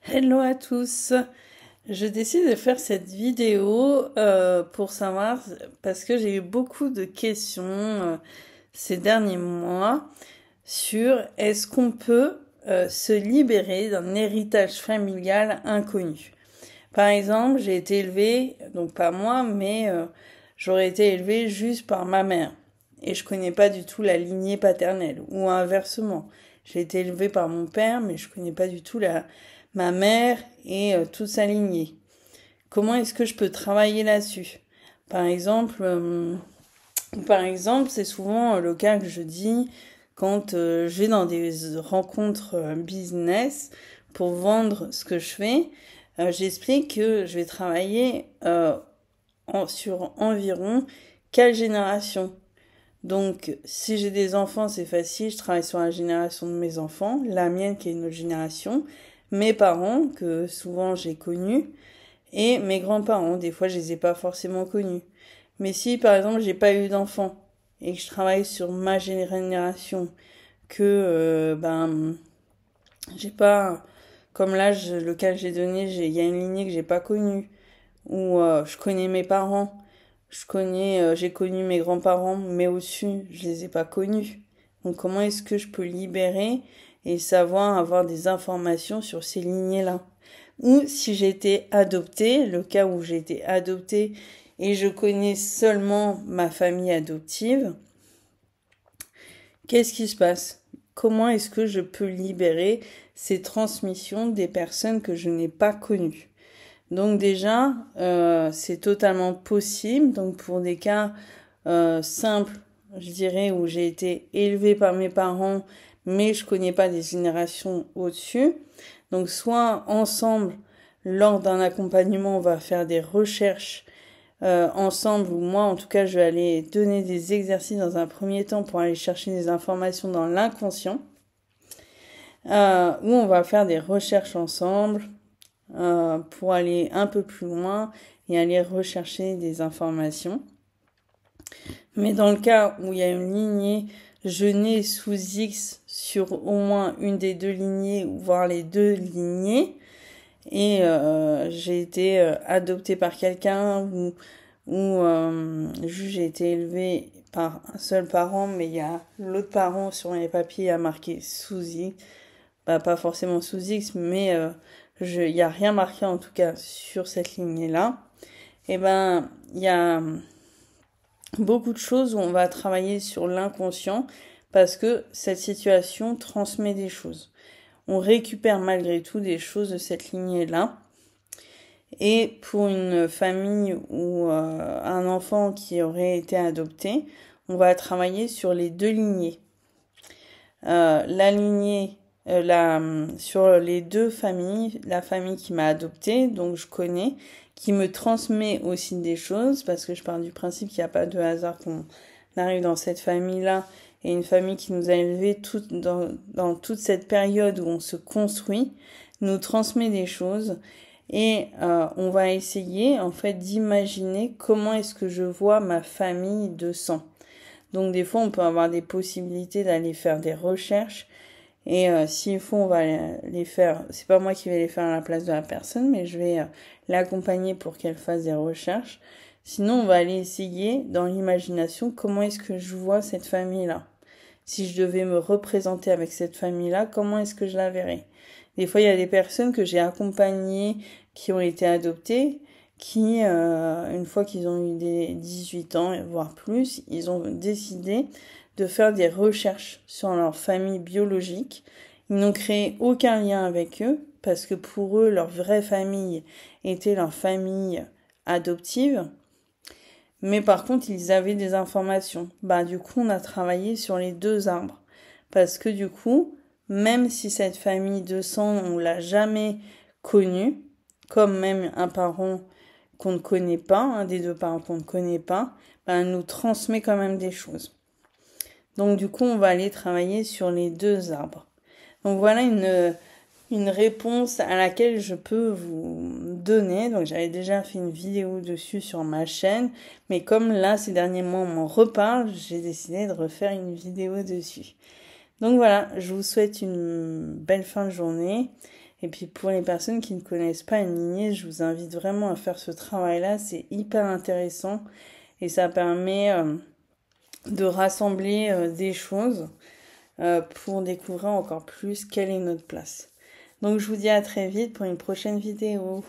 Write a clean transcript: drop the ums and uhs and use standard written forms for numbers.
Hello à tous. Je décide de faire cette vidéo pour savoir, parce que j'ai eu beaucoup de questions ces derniers mois sur est-ce qu'on peut se libérer d'un héritage familial inconnu. Par exemple, j'ai été élevée, donc pas moi, mais j'aurais été élevée juste par ma mère. Et je connais pas du tout la lignée paternelle. Ou inversement. J'ai été élevée par mon père, mais je connais pas du tout ma mère et toute sa lignée. Comment est-ce que je peux travailler là-dessus? Par exemple, c'est souvent le cas que je dis quand je vais dans des rencontres business pour vendre ce que je fais. J'explique que je vais travailler sur environ quelle génération. Donc, si j'ai des enfants, c'est facile, je travaille sur la génération de mes enfants, la mienne qui est une autre génération, mes parents, que souvent j'ai connus, et mes grands-parents, des fois je les ai pas forcément connus. Mais si, par exemple, j'ai pas eu d'enfants, et que je travaille sur ma génération, que, j'ai pas, comme là, le cas que j'ai donné, il y a une lignée que j'ai pas connue, ou je connais mes parents, j'ai connu mes grands-parents, mais au-dessus, je les ai pas connus. Donc comment est-ce que je peux libérer et savoir avoir des informations sur ces lignées-là? Ou si j'ai été adoptée, le cas où j'ai été adoptée et je connais seulement ma famille adoptive, qu'est-ce qui se passe? Comment est-ce que je peux libérer ces transmissions des personnes que je n'ai pas connues? Donc déjà, c'est totalement possible. Donc pour des cas simples, je dirais, où j'ai été élevée par mes parents, mais je connais pas des générations au-dessus. Donc soit ensemble, lors d'un accompagnement, on va faire des recherches ensemble, ou moi en tout cas, je vais aller donner des exercices dans un premier temps pour aller chercher des informations dans l'inconscient, où on va faire des recherches ensemble pour aller un peu plus loin et aller rechercher des informations. Mais dans le cas où il y a une lignée, je nais sous X sur au moins une des deux lignées, ou voire les deux lignées, et j'ai été adoptée par quelqu'un juste j'ai été élevée par un seul parent, mais il y a l'autre parent sur les papiers a marqué sous X, bah pas forcément sous X, mais il y a rien marqué en tout cas sur cette lignée-là. Et ben il y a beaucoup de choses où on va travailler sur l'inconscient parce que cette situation transmet des choses. On récupère malgré tout des choses de cette lignée-là. Et pour une famille ou un enfant qui aurait été adopté, on va travailler sur les deux lignées. La lignée, sur les deux familles, la famille qui m'a adoptée, donc je connais, qui me transmet aussi des choses, parce que je pars du principe qu'il n'y a pas de hasard qu'on arrive dans cette famille-là, et une famille qui nous a élevés dans toute cette période où on se construit, nous transmet des choses, et on va essayer en fait d'imaginer comment est-ce que je vois ma famille de sang. Donc des fois on peut avoir des possibilités d'aller faire des recherches, et s'il faut on va les faire, c'est pas moi qui vais les faire à la place de la personne, mais je vais l'accompagner pour qu'elle fasse des recherches. Sinon on va aller essayer dans l'imagination comment est-ce que je vois cette famille-là. Si je devais me représenter avec cette famille-là, comment est-ce que je la verrais? Des fois, il y a des personnes que j'ai accompagnées qui ont été adoptées, qui, une fois qu'ils ont eu des 18 ans, voire plus, ils ont décidé de faire des recherches sur leur famille biologique. Ils n'ont créé aucun lien avec eux, parce que pour eux, leur vraie famille était leur famille adoptive. Mais par contre, ils avaient des informations. Bah, du coup, on a travaillé sur les deux arbres. Parce que du coup, même si cette famille de sang, on l'a jamais connue, comme même un parent qu'on ne connaît pas, un des deux parents qu'on ne connaît pas, bah, elle nous transmet quand même des choses. Donc du coup, on va aller travailler sur les deux arbres. Donc voilà une réponse à laquelle je peux vous donner. Donc j'avais déjà fait une vidéo dessus sur ma chaîne, mais comme là ces derniers mois on m'en reparle, j'ai décidé de refaire une vidéo dessus. Donc voilà, je vous souhaite une belle fin de journée Et puis pour les personnes qui ne connaissent pas une lignée, je vous invite vraiment à faire ce travail-là. C'est hyper intéressant et ça permet de rassembler des choses pour découvrir encore plus quelle est notre place. Donc je vous dis à très vite pour une prochaine vidéo.